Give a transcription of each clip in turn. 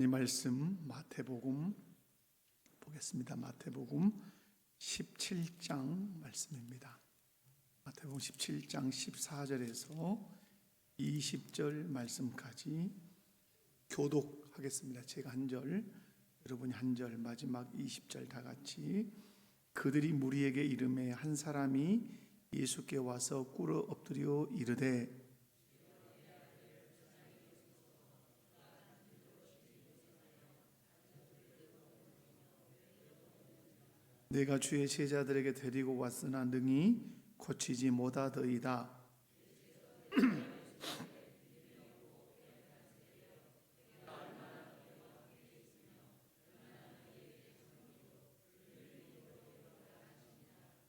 이 말씀 마태복음 보겠습니다. 마태복음 17장 말씀입니다. 마태복음 17장 14절에서 20절 말씀까지 교독하겠습니다. 제가 한 절, 여러분이 한 절, 마지막 20절 다 같이. 그들이 무리에게 이르매 한 사람이 예수께 와서 꿇어 엎드려 이르되 내가 주의 제자들에게 데리고 왔으나 능히 고치지 못하더이다.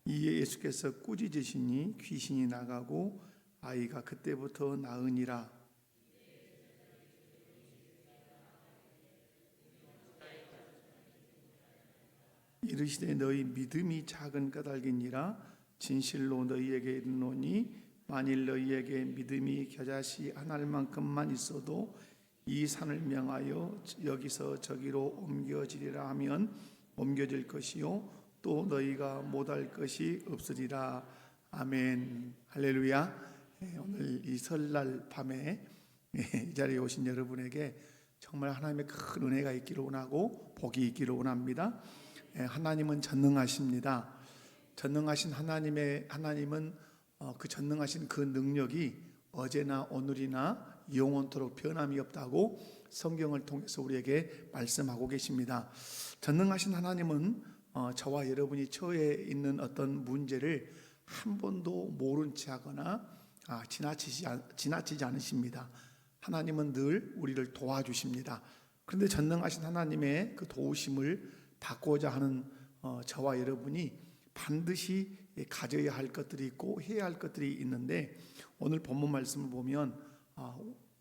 이에 예수께서 꾸짖으시니 귀신이 나가고 아이가 그때부터 나으니라. 이르시되 너희 믿음이 작은 까닭이니라. 진실로 너희에게 이르노니 만일 너희에게 믿음이 겨자씨 한 알만큼만 있어도 이 산을 명하여 여기서 저기로 옮겨지리라 하면 옮겨질 것이요 또 너희가 못할 것이 없으리라. 아멘. 할렐루야. 오늘 이 설날 밤에 이 자리에 오신 여러분에게 정말 하나님의 큰 은혜가 있기를 원하고 복이 있기를 원합니다. 하나님은 전능하십니다. 전능하신 하나님은 그 전능하신 그 능력이 어제나 오늘이나 영원토록 변함이 없다고 성경을 통해서 우리에게 말씀하고 계십니다. 전능하신 하나님은 저와 여러분이 처해 있는 어떤 문제를 한 번도 모른 채 하거나 지나치지 않으십니다. 하나님은 늘 우리를 도와주십니다. 그런데 전능하신 하나님의 그 도우심을 받고자 하는 저와 여러분이 반드시 가져야 할 것들이 있고 해야 할 것들이 있는데, 오늘 본문 말씀을 보면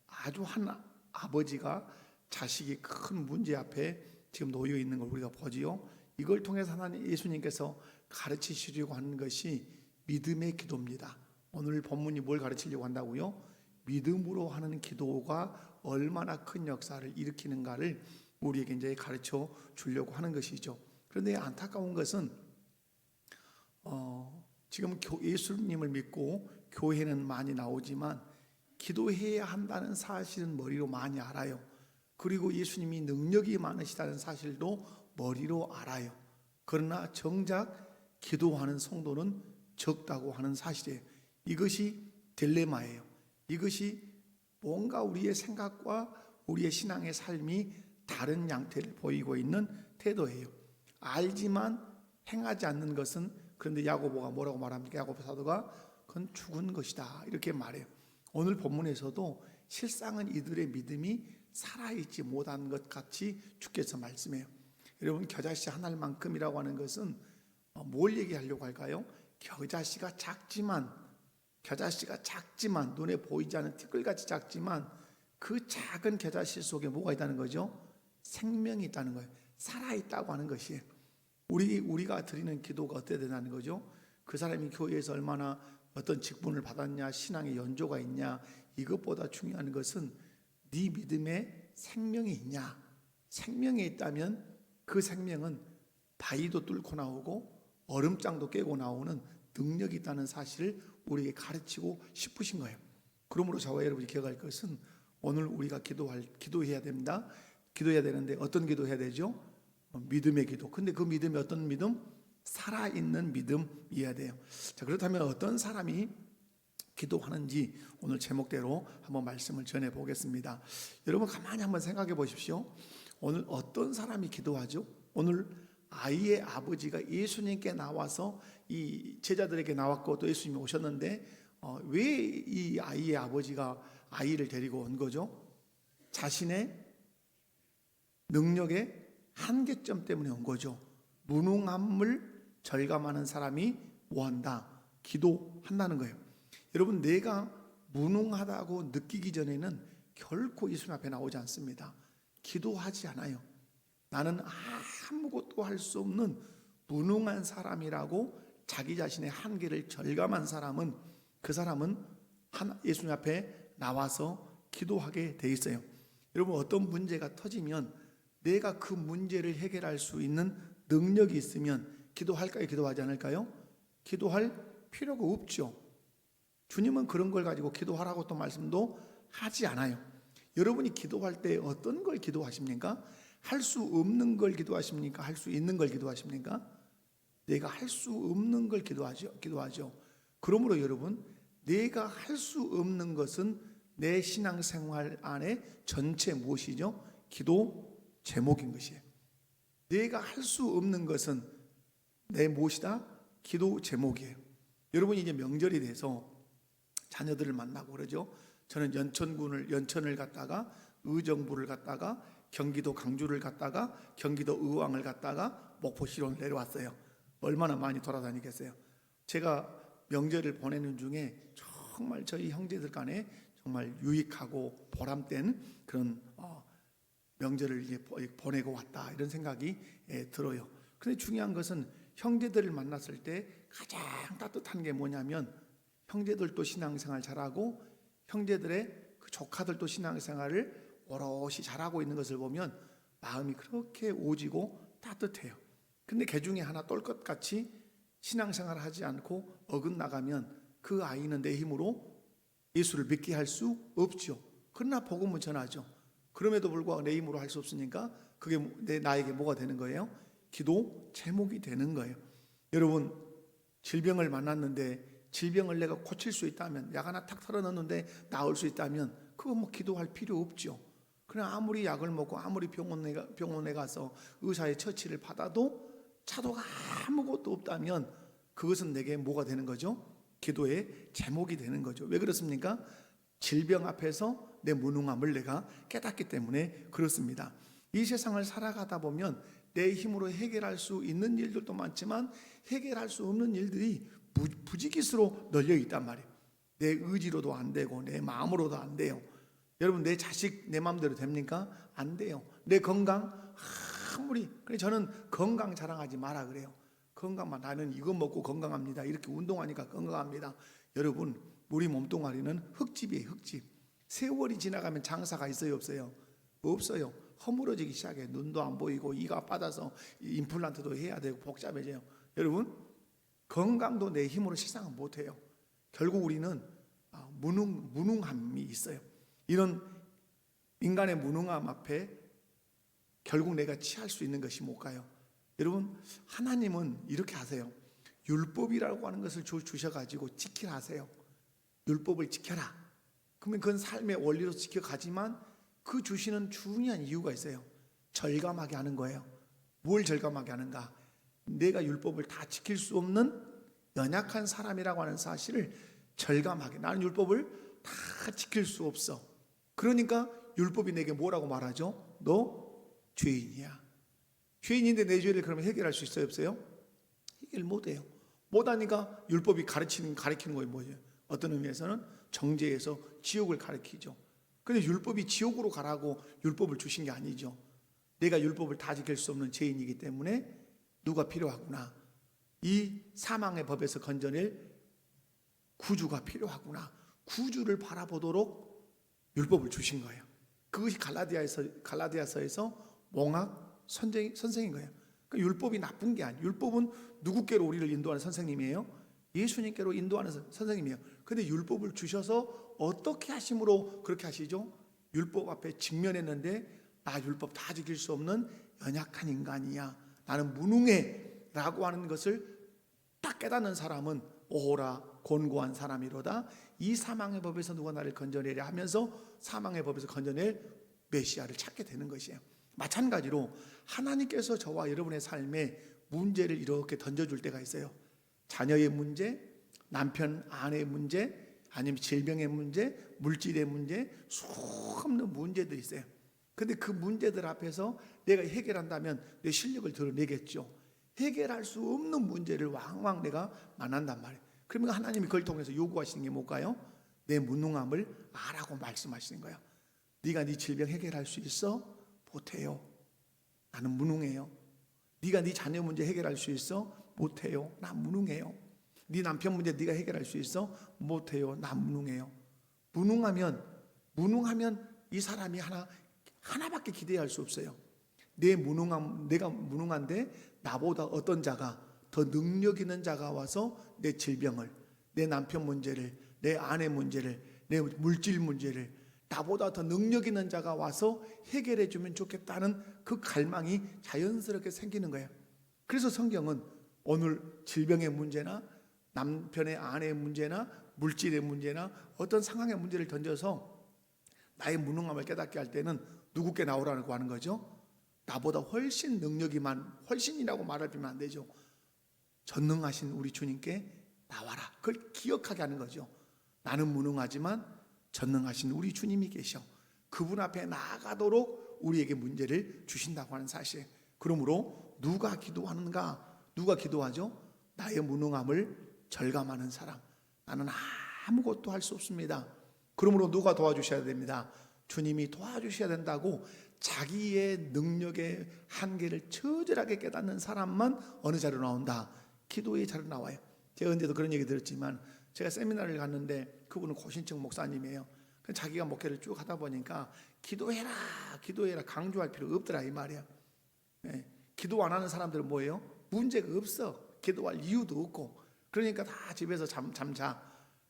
아주 한 아버지가 자식이 큰 문제 앞에 지금 놓여 있는 걸 우리가 보지요. 이걸 통해서 하나님 예수님께서 가르치시려고 하는 것이 믿음의 기도입니다. 오늘 본문이 뭘 가르치려고 한다고요? 믿음으로 하는 기도가 얼마나 큰 역사를 일으키는가를 우리에게 이제 가르쳐 주려고 하는 것이죠. 그런데 안타까운 것은 지금 예수님을 믿고 교회는 많이 나오지만 기도해야 한다는 사실은 머리로 많이 알아요. 그리고 예수님이 능력이 많으시다는 사실도 머리로 알아요. 그러나 정작 기도하는 성도는 적다고 하는 사실이에요. 이것이 딜레마예요. 이것이 뭔가 우리의 생각과 우리의 신앙의 삶이 다른 양태를 보이고 있는 태도예요. 알지만 행하지 않는 것은, 그런데 야고보가 뭐라고 말합니까? 야고보 사도가 그건 죽은 것이다 이렇게 말해요. 오늘 본문에서도 실상은 이들의 믿음이 살아있지 못한 것 같이 주께서 말씀해요. 여러분, 겨자씨 한 알만큼이라고 하는 것은 뭘 얘기하려고 할까요? 겨자씨가 작지만 눈에 보이지 않는 티끌같이 작지만 그 작은 겨자씨 속에 뭐가 있다는 거죠? 생명이 있다는 거예요. 살아있다고 하는 것이에요. 우리가 드리는 기도가 어때야 되는 거죠? 그 사람이 교회에서 얼마나 어떤 직분을 받았냐, 신앙의 연조가 있냐, 이것보다 중요한 것은 네 믿음에 생명이 있냐. 생명이 있다면 그 생명은 바위도 뚫고 나오고 얼음장도 깨고 나오는 능력이 있다는 사실을 우리에게 가르치고 싶으신 거예요. 그러므로 저와 여러분이 기억할 것은 오늘 우리가 기도해야 됩니다. 기도해야 되는데 어떤 기도해야 되죠? 믿음의 기도. 근데 그 믿음이 어떤 믿음? 살아있는 믿음이어야 돼요. 자, 그렇다면 어떤 사람이 기도하는지 오늘 제목대로 한번 말씀을 전해 보겠습니다. 여러분 가만히 한번 생각해 보십시오. 오늘 어떤 사람이 기도하죠? 오늘 아이의 아버지가 예수님께 나와서 이 제자들에게 나왔고 또 예수님이 오셨는데 왜 이 아이의 아버지가 아이를 데리고 온 거죠? 자신의 능력의 한계점 때문에 온 거죠. 무능함을 절감하는 사람이 뭐한다? 기도한다는 거예요. 여러분, 내가 무능하다고 느끼기 전에는 결코 예수님 앞에 나오지 않습니다. 기도하지 않아요. 나는 아무것도 할 수 없는 무능한 사람이라고 자기 자신의 한계를 절감한 사람은, 그 사람은 예수님 앞에 나와서 기도하게 돼 있어요. 여러분, 어떤 문제가 터지면 내가 그 문제를 해결할 수 있는 능력이 있으면 기도할까요? 기도하지 않을까요? 기도할 필요가 없죠. 주님은 그런 걸 가지고 기도하라고 또 말씀도 하지 않아요. 여러분이 기도할 때 어떤 걸 기도하십니까? 할 수 없는 걸 기도하십니까? 할 수 있는 걸 기도하십니까? 내가 할 수 없는 걸 기도하죠. 그러므로 여러분, 내가 할 수 없는 것은 내 신앙생활 안에 전체 무엇이죠? 기도 제목인 것이에요. 내가 할 수 없는 것은 내 무엇이다? 기도 제목이에요. 여러분이 이제 명절이 돼서 자녀들을 만나고 그러죠. 저는 연천을 갔다가 의정부를 갔다가 경기도 강주를 갔다가 경기도 의왕을 갔다가 목포시로 내려왔어요. 얼마나 많이 돌아다니겠어요. 제가 명절을 보내는 중에 정말 저희 형제들 간에 정말 유익하고 보람된 그런 명절을 이제 보내고 왔다, 이런 생각이 들어요. 그런데 중요한 것은 형제들을 만났을 때 가장 따뜻한 게 뭐냐면, 형제들도 신앙생활 잘하고 형제들의 그 조카들도 신앙생활을 오롯이 잘하고 있는 것을 보면 마음이 그렇게 오지고 따뜻해요. 근데 그 중에 하나 똘것같이 신앙생활을 하지 않고 어긋나가면 그 아이는 내 힘으로 예수를 믿게 할 수 없죠. 그러나 복음은 전하죠. 그럼에도 불구하고 내 힘으로 할 수 없으니까 그게 나에게 뭐가 되는 거예요? 기도 제목이 되는 거예요. 여러분, 질병을 만났는데 질병을 내가 고칠 수 있다면, 약 하나 탁 털어넣는데 나을 수 있다면 그거 뭐 기도할 필요 없죠. 그냥 아무리 약을 먹고 아무리 병원에 가서 의사의 처치를 받아도 차도가 아무것도 없다면 그것은 내게 뭐가 되는 거죠? 기도의 제목이 되는 거죠. 왜 그렇습니까? 질병 앞에서 내 무능함을 내가 깨닫기 때문에 그렇습니다. 이 세상을 살아가다 보면 내 힘으로 해결할 수 있는 일들도 많지만 해결할 수 없는 일들이 부지기수로 널려 있단 말이에요. 내 의지로도 안 되고 내 마음으로도 안 돼요. 여러분, 내 자식 내 마음대로 됩니까? 안 돼요. 내 건강 아무리, 그래 저는 건강 자랑하지 마라 그래요. 건강만, 나는 이거 먹고 건강합니다, 이렇게 운동하니까 건강합니다. 여러분, 우리 몸뚱아리는 흙집이에요. 흙집. 세월이 지나가면 장사가 있어요, 없어요? 없어요. 허물어지기 시작해. 눈도 안 보이고 이가 빠져서 임플란트도 해야 되고 복잡해져요. 여러분, 건강도 내 힘으로 실상은 못해요. 결국 우리는 무능함이 있어요. 이런 인간의 무능함 앞에 결국 내가 취할 수 있는 것이 뭘까요? 여러분, 하나님은 이렇게 하세요. 율법이라고 하는 것을 주셔가지고 지키라 하세요. 율법을 지켜라. 그러면 그건 삶의 원리로 지켜가지만 그 주시는 중요한 이유가 있어요. 절감하게 하는 거예요. 뭘 절감하게 하는가? 내가 율법을 다 지킬 수 없는 연약한 사람이라고 하는 사실을 절감하게, 나는 율법을 다 지킬 수 없어. 그러니까 율법이 내게 뭐라고 말하죠? 너 죄인이야. 죄인인데 내 죄를 그러면 해결할 수 있어요, 없어요? 해결 못해요. 못하니까 율법이 가르치는 거예요. 뭐죠? 어떤 의미에서는 정죄해서 지옥을 가르치죠. 근데 율법이 지옥으로 가라고 율법을 주신 게 아니죠. 내가 율법을 다 지킬 수 없는 죄인이기 때문에 누가 필요하구나, 이 사망의 법에서 건져낼 구주가 필요하구나, 구주를 바라보도록 율법을 주신 거예요. 그것이 갈라디아서에서 몽학 선생인 거예요. 그러니까 율법이 나쁜 게 아니에요. 율법은 누구께로 우리를 인도하는 선생님이에요? 예수님께로 인도하는 선생님이에요. 그런데 율법을 주셔서 어떻게 하심으로 그렇게 하시죠? 율법 앞에 직면했는데 나 율법 다 지킬 수 없는 연약한 인간이야, 나는 무능해 라고 하는 것을 딱 깨닫는 사람은 오호라 곤고한 사람이로다, 이 사망의 법에서 누가 나를 건져내랴 하면서 사망의 법에서 건져낼 메시아를 찾게 되는 것이에요. 마찬가지로 하나님께서 저와 여러분의 삶에 문제를 이렇게 던져줄 때가 있어요. 자녀의 문제, 남편 아내의 문제, 아니면 질병의 문제, 물질의 문제, 수없는 문제들이 있어요. 그런데 그 문제들 앞에서 내가 해결한다면 내 실력을 드러내겠죠. 해결할 수 없는 문제를 왕왕 내가 만난단 말이에요. 그러면 하나님이 그걸 통해서 요구하시는 게 뭘까요? 내 무능함을 아라고 말씀하시는 거예요. 네가 네 질병 해결할 수 있어? 못해요. 나는 무능해요. 네가 네 자녀 문제 해결할 수 있어? 못해요. 난 무능해요. 네 남편 문제 네가 해결할 수 있어? 못해요. 난 무능해요. 무능하면 이 사람이 하나밖에 기대할 수 없어요. 내가 무능한데 나보다 어떤 자가 더 능력 있는 자가 와서 내 질병을, 내 남편 문제를, 내 아내 문제를, 내 물질 문제를 나보다 더 능력 있는 자가 와서 해결해 주면 좋겠다는 그 갈망이 자연스럽게 생기는 거예요. 그래서 성경은 오늘 질병의 문제나 남편의 아내의 문제나 물질의 문제나 어떤 상황의 문제를 던져서 나의 무능함을 깨닫게 할 때는 누구께 나오라고 하는 거죠? 나보다 훨씬 훨씬이라고 말할 필요는 안 되죠. 전능하신 우리 주님께 나와라. 그걸 기억하게 하는 거죠. 나는 무능하지만 전능하신 우리 주님이 계셔. 그분 앞에 나아가도록 우리에게 문제를 주신다고 하는 사실. 그러므로 누가 기도하는가? 누가 기도하죠? 나의 무능함을 절감하는 사람. 나는 아무것도 할 수 없습니다. 그러므로 누가 도와주셔야 됩니다. 주님이 도와주셔야 된다고 자기의 능력의 한계를 처절하게 깨닫는 사람만 어느 자리로 나온다? 기도의 자리로 나와요. 제가 언제도 그런 얘기 들었지만 제가 세미나를 갔는데 그분은 고신청 목사님이에요. 자기가 목회를 쭉 하다 보니까 기도해라 강조할 필요가 없더라 이 말이야. 네. 기도 안 하는 사람들은 뭐예요? 문제가 없어. 기도할 이유도 없고. 그러니까 다 집에서 잠자.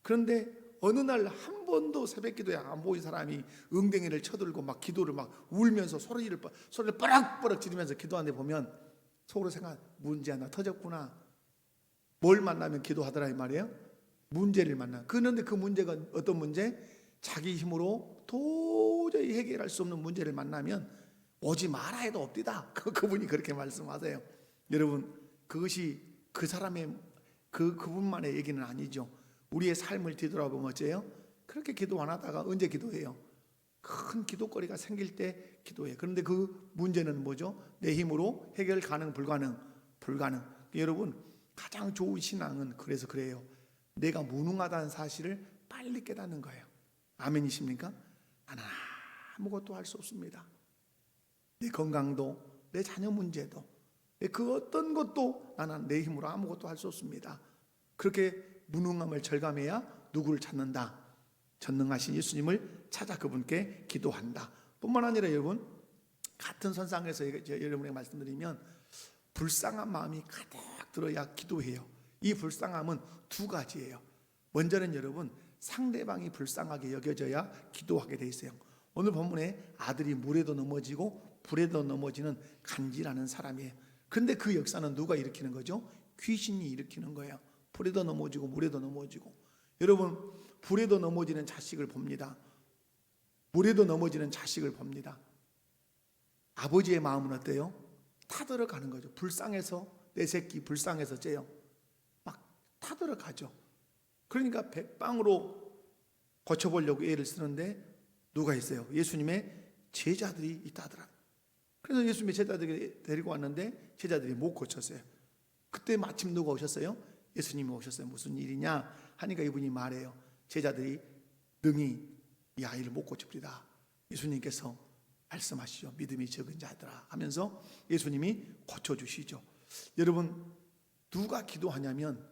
그런데 어느 날 한 번도 새벽 기도에 안 보인 사람이 엉덩이를 쳐들고 막 기도를 막 울면서 소리를 뻐럭뻐럭 지르면서 기도하는데 보면 속으로 생각, 문제 하나 터졌구나. 뭘 만나면 기도하더라 이 말이에요. 문제를 만나. 그런데 그 문제가 어떤 문제? 자기 힘으로 도저히 해결할 수 없는 문제를 만나면 오지 마라 해도 없디다. 그분이 그렇게 말씀하세요. 여러분, 그것이 그 사람의 그분만의 얘기는 아니죠. 우리의 삶을 뒤돌아보면 어째요? 그렇게 기도 안 하다가 언제 기도해요? 큰 기도거리가 생길 때 기도해요. 그런데 그 문제는 뭐죠? 내 힘으로 해결 가능 불가능? 불가능. 여러분, 가장 좋은 신앙은 그래서 그래요. 내가 무능하다는 사실을 빨리 깨닫는 거예요. 아멘이십니까? 나는 아무것도 할 수 없습니다. 내 건강도, 내 자녀 문제도, 그 어떤 것도 나는 내 힘으로 아무것도 할 수 없습니다. 그렇게 무능함을 절감해야 누구를 찾는다? 전능하신 예수님을 찾아 그분께 기도한다. 뿐만 아니라 여러분, 같은 선상에서 여러분에게 말씀드리면 불쌍한 마음이 가득 들어야 기도해요. 이 불쌍함은 두 가지예요. 먼저는 여러분, 상대방이 불쌍하게 여겨져야 기도하게 돼 있어요. 오늘 본문에 아들이 물에도 넘어지고 불에도 넘어지는 간지라는 사람이에요. 그런데 그 역사는 누가 일으키는 거죠? 귀신이 일으키는 거예요. 불에도 넘어지고 물에도 넘어지고. 여러분, 불에도 넘어지는 자식을 봅니다. 물에도 넘어지는 자식을 봅니다. 아버지의 마음은 어때요? 타들어가는 거죠. 불쌍해서, 내 새끼 불쌍해서 째요. 막 타들어가죠. 그러니까 백방으로 고쳐보려고 애를 쓰는데 누가 있어요? 예수님의 제자들이 있다더라. 그래서 예수님의 제자들이 데리고 왔는데 제자들이 못 고쳤어요. 그때 마침 누가 오셨어요? 예수님이 오셨어요. 무슨 일이냐 하니까 이분이 말해요. 제자들이 능히 이 아이를 못 고칩니다. 예수님께서 말씀하시죠. 믿음이 적은 자들아 하면서 예수님이 고쳐주시죠. 여러분, 누가 기도하냐면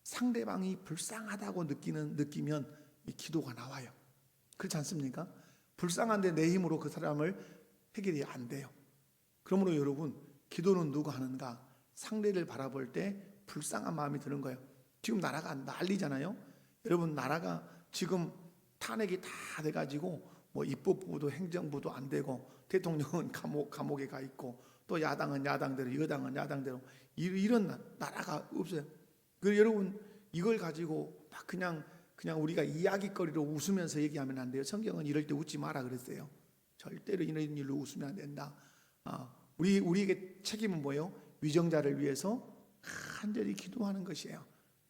상대방이 불쌍하다고 느끼면 이 기도가 나와요. 그렇지 않습니까? 불쌍한데 내 힘으로 그 사람을 해결이 안 돼요. 그러므로 여러분, 기도는 누가 하는가? 상대를 바라볼 때 불쌍한 마음이 드는 거예요. 지금 나라가 난리잖아요. 여러분, 나라가 지금 탄핵이 다 돼가지고 뭐 입법부도 행정부도 안 되고 대통령은 감옥에 가 있고 또 야당은 야당대로 여당은 야당대로 이런 나라가 없어요. 그래서 여러분, 이걸 가지고 막 그냥 우리가 이야기거리로 웃으면서 얘기하면 안 돼요. 성경은 이럴 때 웃지 마라 그랬어요. 절대로 이런 일로 웃으면 안 된다. 우리에게 책임은 뭐예요? 위정자를 위해서 간절히 기도하는 것이에요.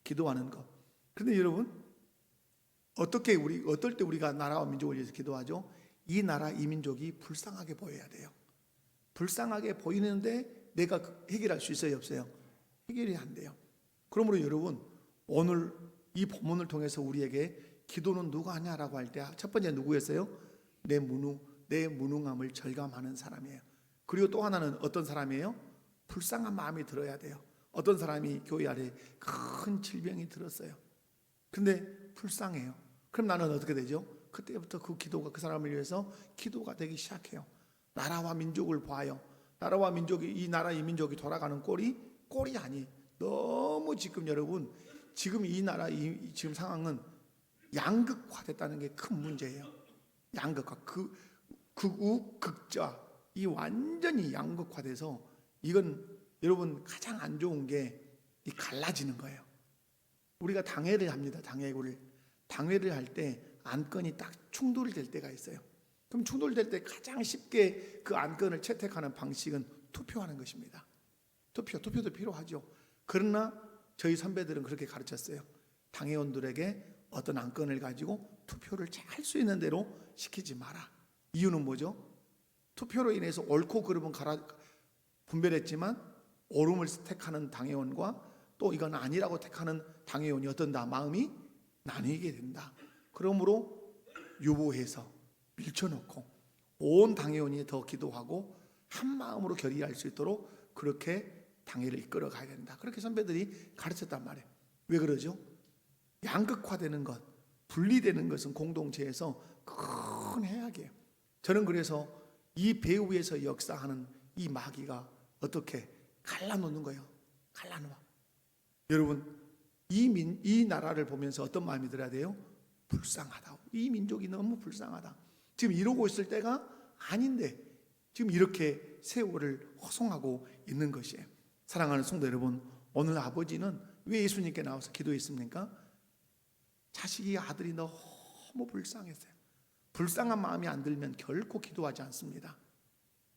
기도하는 것. 그런데 여러분, 어떨 때 우리가 나라와 민족을 위해서 기도하죠? 이 나라, 이 민족이 불쌍하게 보여야 돼요. 불쌍하게 보이는데 내가 해결할 수 있어요, 없어요? 해결이 안 돼요. 그러므로 여러분, 오늘 이 본문을 통해서 우리에게 기도는 누가 하냐라고 할 때 첫 번째 누구였어요? 내 무능함을 절감하는 사람이에요. 그리고 또 하나는 어떤 사람이에요? 불쌍한 마음이 들어야 돼요. 어떤 사람이 교회 아래 큰 질병이 들었어요. 근데 불쌍해요. 그럼 나는 어떻게 되죠? 그때부터 그 기도가 그 사람을 위해서 기도가 되기 시작해요. 나라와 민족을 봐요. 나라와 민족이 이 나라 이 민족이 돌아가는 꼴이 아니. 너무 지금 여러분 지금 이 나라 지금 상황은 양극화됐다는 게 큰 문제예요. 양극화 극우 극자 이 완전히 양극화돼서 이건 여러분 가장 안 좋은 게 이 갈라지는 거예요. 우리가 당회를 합니다. 당회를 할 때 안건이 딱 충돌될 때가 있어요. 그럼 충돌될 때 가장 쉽게 그 안건을 채택하는 방식은 투표하는 것입니다. 투표도 필요하죠. 그러나 저희 선배들은 그렇게 가르쳤어요. 당회원들에게 어떤 안건을 가지고 투표를 잘 할 수 있는 대로 시키지 마라. 이유는 뭐죠? 투표로 인해서 옳고 그름은 분별했지만 옳음을 택하는 당회원과 또 이건 아니라고 택하는 당회원이 어떤다? 마음이 나뉘게 된다. 그러므로 유보해서 밀쳐놓고 온 당회원이 더 기도하고 한 마음으로 결의할 수 있도록 그렇게 당회를 이끌어 가야 된다. 그렇게 선배들이 가르쳤단 말이에요. 왜 그러죠? 양극화되는 것, 분리되는 것은 공동체에서 큰 해악이에요. 저는 그래서 이 배후에서 역사하는 이 마귀가 어떻게 갈라놓는 거예요. 갈라놓아. 여러분 이 나라를 보면서 어떤 마음이 들어야 돼요? 불쌍하다. 이 민족이 너무 불쌍하다. 지금 이러고 있을 때가 아닌데 지금 이렇게 세월을 허송하고 있는 것이에요. 사랑하는 성도 여러분, 오늘 아버지는 왜 예수님께 나와서 기도했습니까? 자식이 아들이 너무 불쌍했어요. 불쌍한 마음이 안 들면 결코 기도하지 않습니다.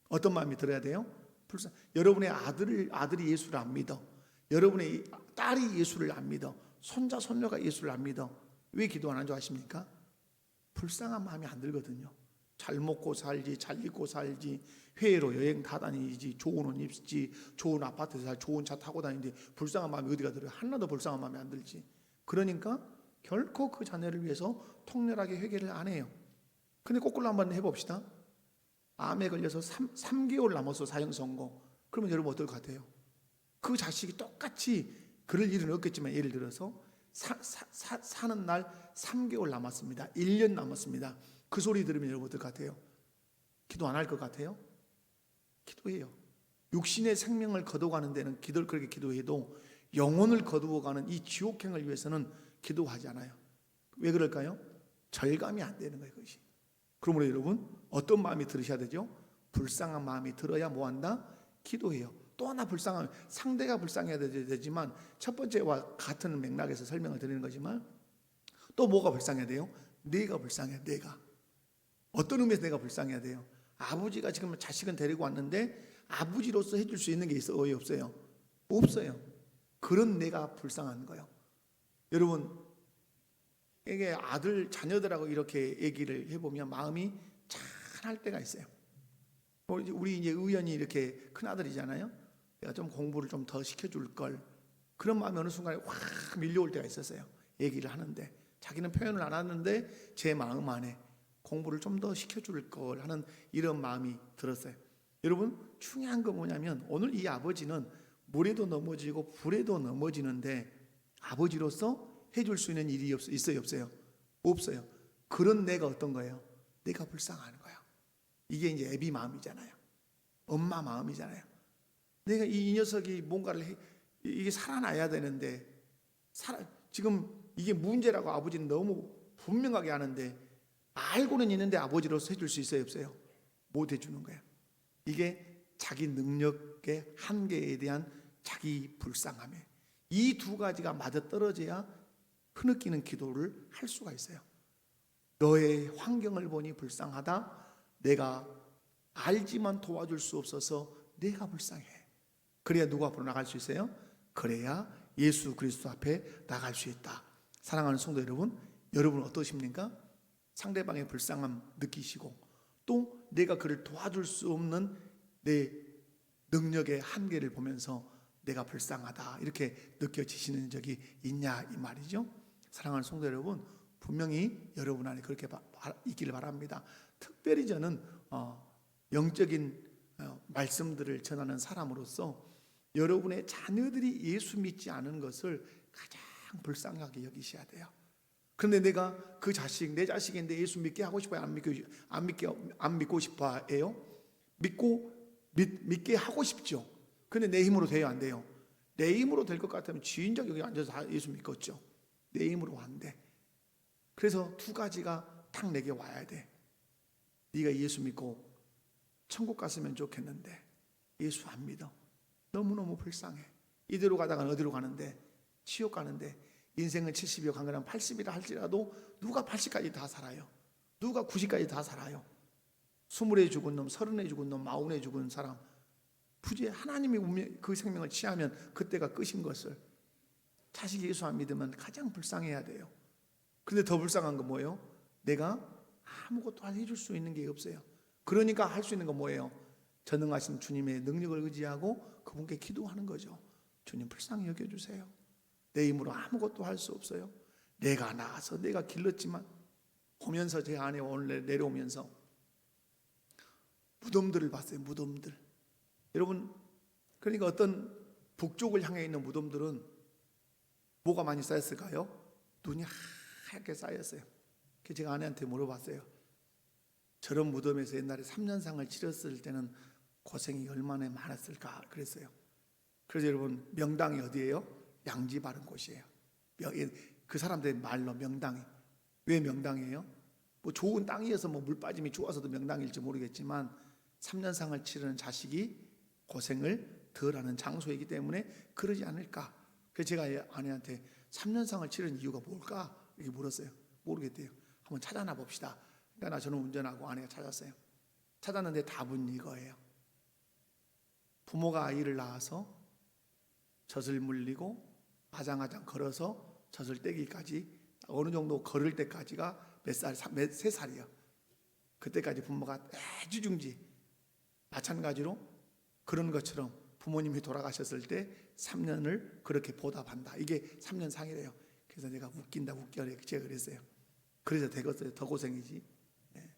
어떤 마음이 들어야 돼요? 여러분의 아들이 예수를 안 믿어. 여러분의 딸이 예수를 안 믿어. 손자 손녀가 예수를 안 믿어. 왜 기도 안 하는 줄 아십니까? 불쌍한 마음이 안 들거든요. 잘 먹고 살지, 잘 입고 살지, 해외로 여행 다 다니지, 좋은 옷 입지, 좋은 아파트에서 살, 좋은 차 타고 다니는데 불쌍한 마음이 어디가 들어요? 하나도 불쌍한 마음이 안 들지. 그러니까 결코 그 자녀를 위해서 통렬하게 회개를 안 해요. 근데 거꾸로 한번 해봅시다. 암에 걸려서 3개월 남았어, 사형 선고. 그러면 여러분 어떨 것 같아요? 그 자식이 똑같이 그럴 일은 없겠지만 예를 들어서 사는 날 3개월 남았습니다. 1년 남았습니다. 그 소리 들으면 여러분 어떨 것 같아요? 기도 안 할 것 같아요? 기도해요. 육신의 생명을 거둬가는 데는 그렇게 기도해도 영혼을 거두어가는 이 지옥행을 위해서는 기도하지 않아요. 왜 그럴까요? 절감이 안 되는 거예요, 그것이. 그러므로 여러분 어떤 마음이 들으셔야 되죠? 불쌍한 마음이 들어야 뭐한다? 기도해요. 또 하나 불쌍한, 상대가 불쌍해야 되지만 첫 번째와 같은 맥락에서 설명을 드리는 거지만 또 뭐가 불쌍해야 돼요? 내가 불쌍해. 내가 어떤 의미에서 내가 불쌍해야 돼요? 아버지가 지금 자식은 데리고 왔는데 아버지로서 해줄 수 있는 게 있어요? 없어요? 없어요. 그런 내가 불쌍한 거예요. 여러분 이게 자녀들하고 이렇게 얘기를 해보면 마음이 찬할 때가 있어요. 우리 이제 의연이 이렇게 큰 아들이잖아요. 내가 좀 공부를 좀 더 시켜줄 걸. 그런 마음이 어느 순간에 확 밀려올 때가 있었어요. 얘기를 하는데 자기는 표현을 안 하는데 제 마음 안에 공부를 좀 더 시켜줄 걸 하는 이런 마음이 들었어요. 여러분 중요한 건 뭐냐면 오늘 이 아버지는 물에도 넘어지고 불에도 넘어지는데 아버지로서 해줄 수 있는 일이 있어요? 없어요? 없어요. 그런 내가 어떤 거예요? 내가 불쌍한 거예요. 이게 이제 애비 마음이잖아요. 엄마 마음이잖아요. 내가 이 녀석이 뭔가를 이게 살아나야 되는데 지금 이게 문제라고 아버지는 너무 분명하게 하는데 알고는 있는데 아버지로서 해줄 수 있어요? 없어요? 못 해주는 거예요. 이게 자기 능력의 한계에 대한 자기 불쌍함이에요. 이 두 가지가 맞아떨어져야 흐느끼는 기도를 할 수가 있어요. 너의 환경을 보니 불쌍하다. 내가 알지만 도와줄 수 없어서 내가 불쌍해. 그래야 누구 앞으로 나갈 수 있어요? 그래야 예수 그리스도 앞에 나갈 수 있다. 사랑하는 성도 여러분, 여러분 어떠십니까? 상대방의 불쌍함 느끼시고 또 내가 그를 도와줄 수 없는 내 능력의 한계를 보면서 내가 불쌍하다 이렇게 느껴지시는 적이 있냐 이 말이죠. 사랑하는 성도 여러분, 분명히 여러분 안에 그렇게 있기를 바랍니다. 특별히 저는 영적인 말씀들을 전하는 사람으로서 여러분의 자녀들이 예수 믿지 않은 것을 가장 불쌍하게 여기셔야 돼요. 그런데 내가 그 자식, 내 자식인데 예수 믿게 하고 싶어요? 안 믿고 싶어요? 믿고 믿게 하고 싶죠. 근데 내 힘으로 돼요, 안 돼요? 내 힘으로 될 것 같으면 주인적 여기 앉아서 다 예수 믿겠죠. 내 힘으로 안 돼. 그래서 두 가지가 딱 내게 와야 돼. 네가 예수 믿고 천국 갔으면 좋겠는데 예수 안 믿어. 너무너무 불쌍해. 이대로 가다가 어디로 가는데? 지옥 가는데. 인생은 70이요 강건한 80이라 할지라도 누가 80까지 다 살아요? 누가 90까지 다 살아요? 20에 죽은 놈, 30에 죽은 놈, 40에 죽은 사람, 굳이 하나님이 그 생명을 취하면 그때가 끝인 것을. 자식이 예수 안 믿으면 가장 불쌍해야 돼요. 근데 더 불쌍한 건 뭐예요? 내가 아무것도 해줄 수 있는 게 없어요. 그러니까 할 수 있는 건 뭐예요? 전능하신 주님의 능력을 의지하고 그분께 기도하는 거죠. 주님 불쌍히 여겨주세요. 내 힘으로 아무것도 할 수 없어요. 내가 나가서 내가 길렀지만, 오면서 제 안에 오늘 내려오면서 무덤들을 봤어요. 무덤들. 여러분, 그러니까 어떤 북쪽을 향해 있는 무덤들은 뭐가 많이 쌓였을까요? 눈이 하얗게 쌓였어요. 그래서 제가 아내한테 물어봤어요. 저런 무덤에서 옛날에 3년상을 치렀을 때는 고생이 얼마나 많았을까 그랬어요. 그래서 여러분, 명당이 어디예요? 양지 바른 곳이에요. 그 사람들의 말로 명당이. 왜 명당이에요? 뭐 좋은 땅이어서 뭐 물 빠짐이 좋아서도 명당일지 모르겠지만 3년상을 치르는 자식이 고생을 덜하는 장소이기 때문에 그러지 않을까. 그래서 제가 아내한테 3년상을 치르는 이유가 뭘까? 이렇게 물었어요. 모르겠대요. 한번 찾아나 봅시다. 그러니까 저는 운전하고 아내가 찾았어요. 찾았는데 답은 이거예요. 부모가 아이를 낳아서 젖을 물리고 아장아장 걸어서 젖을 떼기까지 어느 정도 걸을 때까지가 몇 살? 3살이요. 그때까지 부모가 애지중지. 마찬가지로 그런 것처럼 부모님이 돌아가셨을 때 3년을 그렇게 보답한다. 이게 3년상이래요. 그래서 내가 웃긴다 제가 그랬어요. 그래서 되겠어요. 더 고생이지. 네.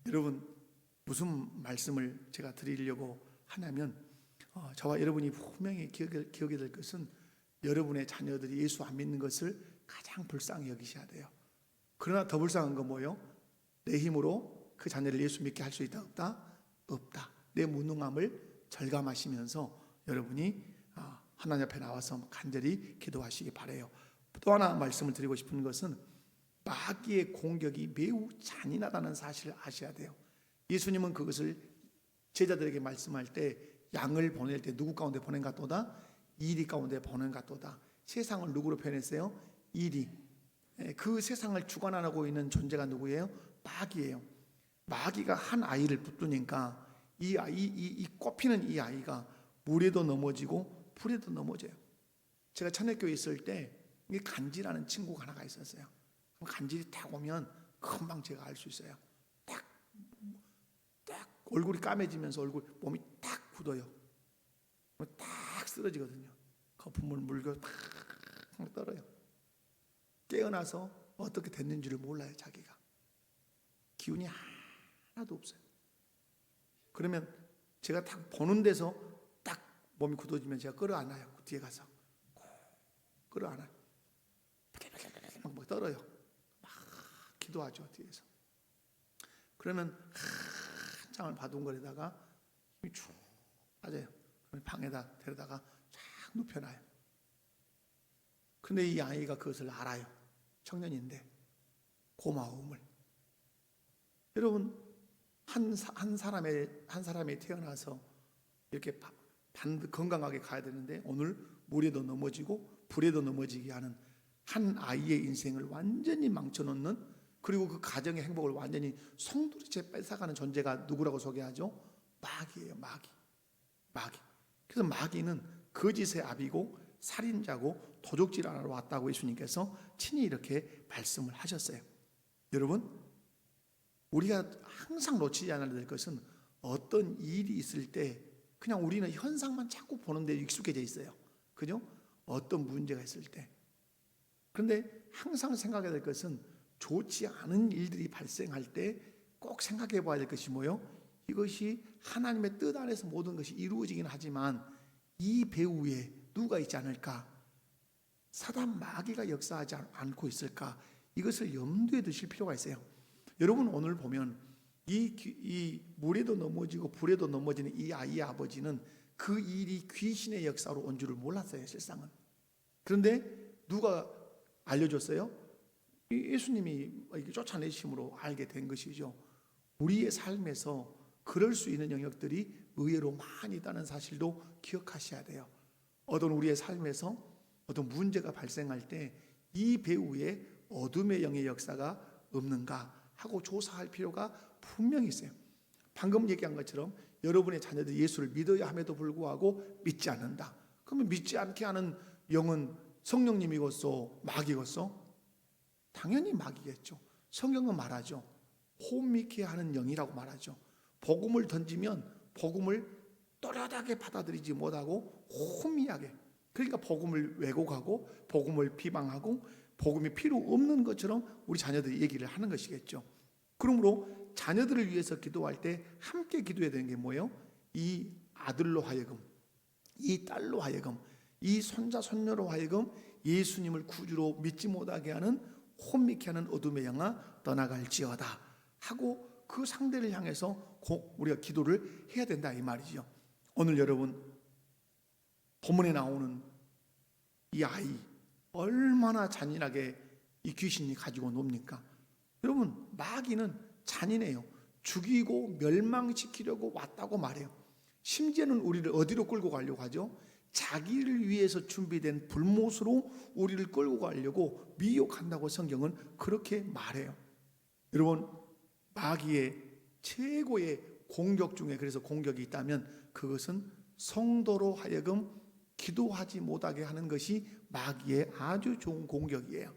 여러분, 무슨 말씀을 제가 드리려고 하냐면, 저와 여러분이 분명히 기억이 될 것은 여러분의 자녀들이 예수 안 믿는 것을 가장 불쌍히 여기셔야 돼요. 그러나 더 불쌍한 건 뭐예요? 내 힘으로 그 자녀를 예수 믿게 할 수 있다 없다? 없다. 내 무능함을 절감하시면서 여러분이 하나님 앞에 나와서 간절히 기도하시기 바라요. 또 하나 말씀을 드리고 싶은 것은 마귀의 공격이 매우 잔인하다는 사실을 아셔야 돼요. 예수님은 그것을 제자들에게 말씀할 때 양을 보낼 때 누구 가운데 보낸가 또다? 이리 가운데 보낸가 또다. 세상을 누구로 표현했어요? 이리. 그 세상을 주관하고 있는 존재가 누구예요? 마귀예요. 마귀가 한 아이를 붙드니까 이 아이, 이 꽃피는 이 아이가 물에도 넘어지고 불에도 넘어져요. 제가 천혜교회 있을 때 간지라는 친구가 하나가 있었어요. 간질이 딱 오면 금방 제가 알 수 있어요. 딱 얼굴이 까매지면서 몸이 딱 굳어요. 딱 쓰러지거든요. 거품을 물고 탁 떨어요. 깨어나서 어떻게 됐는지를 몰라요. 자기가 기운이 하나도 없어요. 그러면 제가 딱 보는 데서 딱 몸이 굳어지면 제가 끌어안아요. 그 뒤에 가서 끌어안아요. 막 떨어요. 막 기도하죠. 뒤에서. 그러면 한참을 바둥거리다가 힘이 쭉 빠져요. 그러면 방에다 데려다가 쫙 눕혀놔요. 근데 이 아이가 그것을 알아요. 청년인데 고마움을. 여러분, 한 사람이 태어나서 이렇게 건강하게 가야 되는데 오늘 물에도 넘어지고 불에도 넘어지게 하는 한 아이의 인생을 완전히 망쳐놓는, 그리고 그 가정의 행복을 완전히 송두리째 뺏어가는 존재가 누구라고 소개하죠? 마귀예요. 마귀. 그래서 마귀는 거짓의 아비고 살인자고 도적질하러 왔다고 예수님께서 친히 이렇게 말씀을 하셨어요. 여러분, 우리가 항상 놓치지 않아야 될 것은 어떤 일이 있을 때 그냥 우리는 현상만 자꾸 보는데 익숙해져 있어요. 그죠? 어떤 문제가 있을 때. 그런데 항상 생각해야 될 것은 좋지 않은 일들이 발생할 때 꼭 생각해 봐야 될 것이 뭐예요? 이것이 하나님의 뜻 안에서 모든 것이 이루어지긴 하지만 이 배후에 누가 있지 않을까? 사단 마귀가 역사하지 않고 있을까? 이것을 염두에 두실 필요가 있어요. 여러분, 오늘 보면 이 물에도 넘어지고 불에도 넘어지는 이 아이의 아버지는 그 일이 귀신의 역사로 온 줄을 몰랐어요, 실상은. 그런데 누가 알려줬어요? 예수님이 쫓아내심으로 알게 된 것이죠. 우리의 삶에서 그럴 수 있는 영역들이 의외로 많이 있다는 사실도 기억하셔야 돼요. 어떤 우리의 삶에서 어떤 문제가 발생할 때 이 배후에 어둠의 영의 역사가 없는가 하고 조사할 필요가 분명히 있어요. 방금 얘기한 것처럼 여러분의 자녀들이 예수를 믿어야 함에도 불구하고 믿지 않는다. 그러면 믿지 않게 하는 영은 성령님이겠소, 마귀겠소? 당연히 마귀겠죠. 성경은 말하죠. 혼미케 하는 영이라고 말하죠. 복음을 던지면 복음을 또렷하게 받아들이지 못하고 혼미하게, 그러니까 복음을 왜곡하고 복음을 비방하고 복음이 필요 없는 것처럼 우리 자녀들이 얘기를 하는 것이겠죠. 그러므로 자녀들을 위해서 기도할 때 함께 기도해야 되는 게 뭐예요? 이 아들로 하여금, 이 딸로 하여금, 이 손자 손녀로 하여금 예수님을 구주로 믿지 못하게 하는 혼미케 하는 어둠의 영아 떠나갈지어다 하고 그 상대를 향해서 우리가 기도를 해야 된다 이 말이죠. 오늘 여러분 본문에 나오는 이 아이 얼마나 잔인하게 이 귀신이 가지고 놉니까? 여러분 마귀는 잔인해요. 죽이고 멸망시키려고 왔다고 말해요. 심지어는 우리를 어디로 끌고 가려고 하죠? 자기를 위해서 준비된 불못으로 우리를 끌고 가려고 미혹한다고 성경은 그렇게 말해요. 여러분 마귀의 최고의 공격 중에 그래서 공격이 있다면 그것은 성도로 하여금 기도하지 못하게 하는 것이 마귀의 아주 좋은 공격이에요.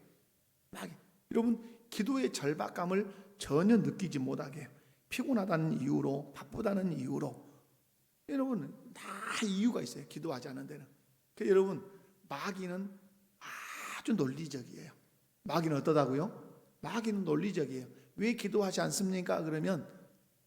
마귀. 여러분 기도의 절박감을 전혀 느끼지 못하게 해요. 피곤하다는 이유로, 바쁘다는 이유로. 여러분 다 이유가 있어요. 기도하지 않는 데는. 그러니까 여러분 마귀는 아주 논리적이에요. 마귀는 어떠다고요? 마귀는 논리적이에요. 왜 기도하지 않습니까? 그러면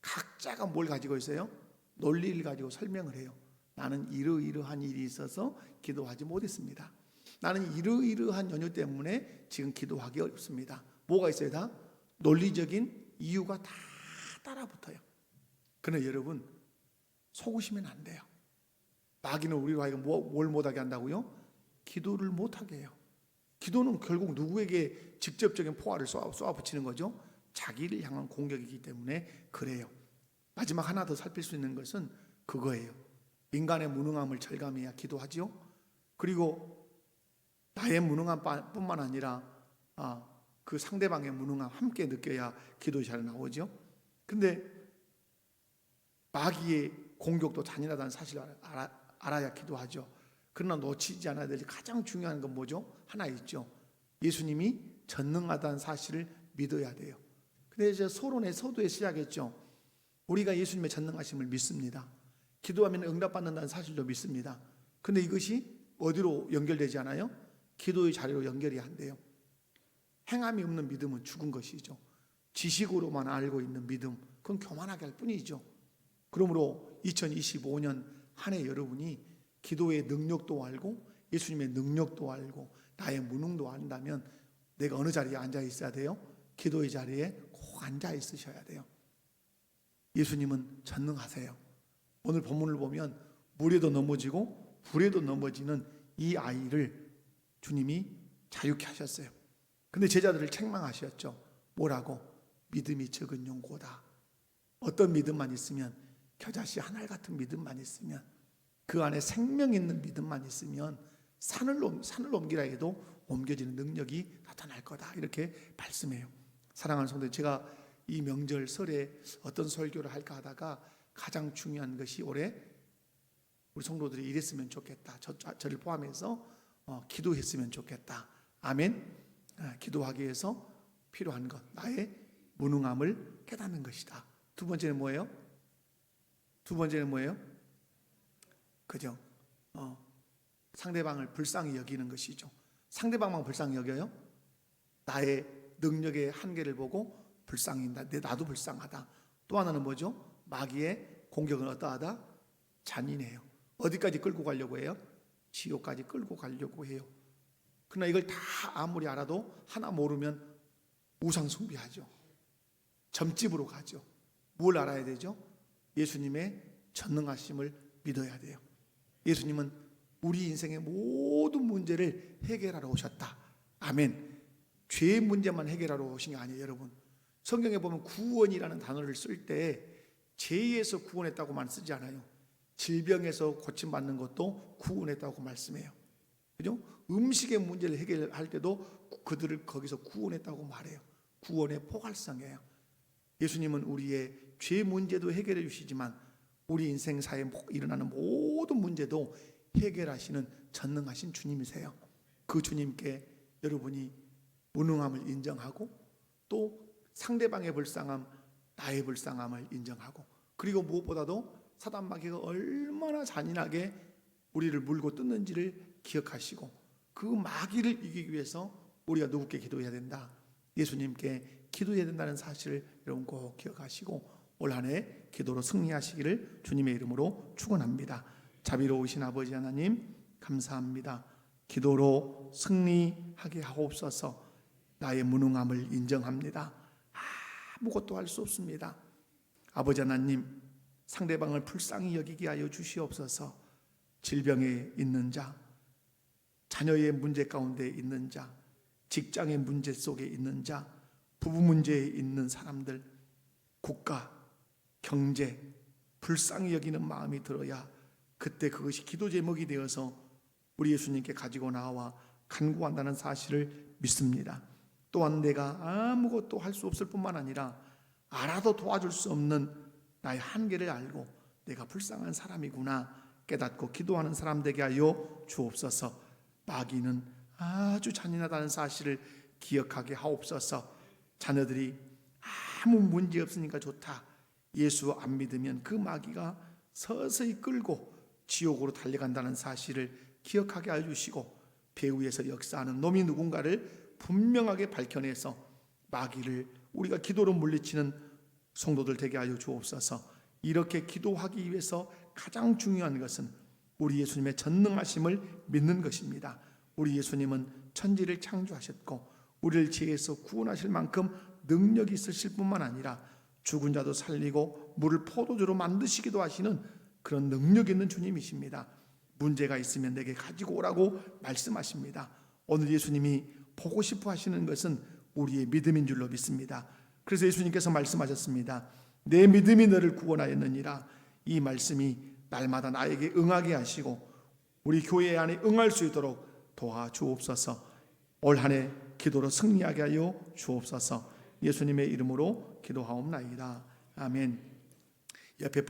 각자가 뭘 가지고 있어요? 논리를 가지고 설명을 해요. 나는 이러이러한 일이 있어서 기도하지 못했습니다. 나는 이러이러한 연유 때문에 지금 기도하기 어렵습니다. 뭐가 있어요? 다 논리적인 이유가 다 따라붙어요. 그러나 여러분 속으시면 안 돼요. 마귀는 우리로 하여금 뭘 못하게 한다고요? 기도를 못하게 해요. 기도는 결국 누구에게 직접적인 포화를 쏘아붙이는 거죠? 자기를 향한 공격이기 때문에 그래요. 마지막 하나 더 살필 수 있는 것은 그거예요. 인간의 무능함을 절감해야 기도하죠. 그리고 나의 무능함 뿐만 아니라 그 상대방의 무능함 함께 느껴야 기도가 잘 나오죠. 근데 마귀의 공격도 잔인하다는 사실을 알아야 기도하죠. 그러나 놓치지 않아야 될 가장 중요한 건 뭐죠? 하나 있죠. 예수님이 전능하다는 사실을 믿어야 돼요. 근데 이제 서론의 서두에 시작했죠. 우리가 예수님의 전능하심을 믿습니다. 기도하면 응답받는다는 사실도 믿습니다. 근데 이것이 어디로 연결되지 않아요? 기도의 자리로 연결이 안 돼요. 행함이 없는 믿음은 죽은 것이죠. 지식으로만 알고 있는 믿음, 그건 교만하게 할 뿐이죠. 그러므로 2025년 한 해 여러분이 기도의 능력도 알고 예수님의 능력도 알고 나의 무능도 안다면 내가 어느 자리에 앉아 있어야 돼요? 기도의 자리에 꼭 앉아 있으셔야 돼요. 예수님은 전능하세요. 오늘 본문을 보면 물에도 넘어지고 불에도 넘어지는 이 아이를 주님이 자유케 하셨어요. 근데 제자들을 책망하셨죠. 뭐라고? 믿음이 적은 용고다. 어떤 믿음만 있으면, 겨자씨 한 알 같은 믿음만 있으면, 그 안에 생명 있는 믿음만 있으면 산을 옮기라 해도 옮겨지는 능력이 나타날 거다. 이렇게 말씀해요. 사랑하는 성도들, 제가 이 명절 설에 어떤 설교를 할까 하다가 가장 중요한 것이 올해 우리 성도들이 이랬으면 좋겠다. 저를 포함해서 기도했으면 좋겠다. 아멘. 기도하기 위해서 필요한 것, 나의 무능함을 깨닫는 것이다. 두 번째는 뭐예요? 그죠? 상대방을 불쌍히 여기는 것이죠. 상대방만 불쌍히 여겨요? 나의 능력의 한계를 보고 불쌍히, 나도 불쌍하다. 또 하나는 뭐죠? 마귀의 공격은 어떠하다? 잔인해요. 어디까지 끌고 가려고 해요? 지옥까지 끌고 가려고 해요. 그러나 이걸 다 아무리 알아도 하나 모르면 우상 숭배하죠. 점집으로 가죠. 뭘 알아야 되죠? 예수님의 전능하심을 믿어야 돼요. 예수님은 우리 인생의 모든 문제를 해결하러 오셨다. 아멘. 죄의 문제만 해결하러 오신 게 아니에요, 여러분. 성경에 보면 구원이라는 단어를 쓸 때 죄에서 구원했다고만 쓰지 않아요. 질병에서 고침받는 것도 구원했다고 말씀해요. 그죠? 음식의 문제를 해결할 때도 그들을 거기서 구원했다고 말해요. 구원의 포괄성이에요. 예수님은 우리의 죄 문제도 해결해 주시지만 우리 인생사에 일어나는 모든 문제도 해결하시는 전능하신 주님이세요. 그 주님께 여러분이 무능함을 인정하고 또 상대방의 불쌍함, 나의 불쌍함을 인정하고, 그리고 무엇보다도 사단 마귀가 얼마나 잔인하게 우리를 물고 뜯는지를 기억하시고 그 마귀를 이기기 위해서 우리가 누구께 기도해야 된다? 예수님께 기도해야 된다는 사실을 여러분 꼭 기억하시고 올 한 해 기도로 승리하시기를 주님의 이름으로 축원합니다. 자비로우신 아버지 하나님 감사합니다. 기도로 승리하게 하옵소서. 나의 무능함을 인정합니다. 아무것도 할 수 없습니다. 아버지 하나님, 상대방을 불쌍히 여기게 하여 주시옵소서. 질병에 있는 자, 자녀의 문제 가운데 있는 자, 직장의 문제 속에 있는 자, 부부 문제에 있는 사람들, 국가, 경제, 불쌍히 여기는 마음이 들어야 그때 그것이 기도 제목이 되어서 우리 예수님께 가지고 나와 간구한다는 사실을 믿습니다. 또한 내가 아무것도 할 수 없을 뿐만 아니라 알아도 도와줄 수 없는 나의 한계를 알고 내가 불쌍한 사람이구나 깨닫고 기도하는 사람 되게 하여 주옵소서. 마귀는 아주 잔인하다는 사실을 기억하게 하옵소서. 자녀들이 아무 문제 없으니까 좋다, 예수 안 믿으면 그 마귀가 서서히 끌고 지옥으로 달려간다는 사실을 기억하게 해주시고 배후에서 역사하는 놈이 누군가를 분명하게 밝혀내서 마귀를 우리가 기도로 물리치는 성도들 되게 하여 주옵소서. 이렇게 기도하기 위해서 가장 중요한 것은 우리 예수님의 전능하심을 믿는 것입니다. 우리 예수님은 천지를 창조하셨고 우리를 죄에서 구원하실 만큼 능력이 있으실 뿐만 아니라 죽은 자도 살리고 물을 포도주로 만드시기도 하시는 그런 능력 있는 주님이십니다. 문제가 있으면 내게 가지고 오라고 말씀하십니다. 오늘 예수님이 보고 싶어 하시는 것은 우리의 믿음인 줄로 믿습니다. 그래서 예수님께서 말씀하셨습니다. 내 믿음이 너를 구원하였느니라. 이 말씀이 날마다 나에게 응하게 하시고 우리 교회 안에 응할 수 있도록 도와주옵소서. 올 한 해 기도로 승리하게 하여 주옵소서. 예수님의 이름으로 기도하옵나이다. 아멘. 옆에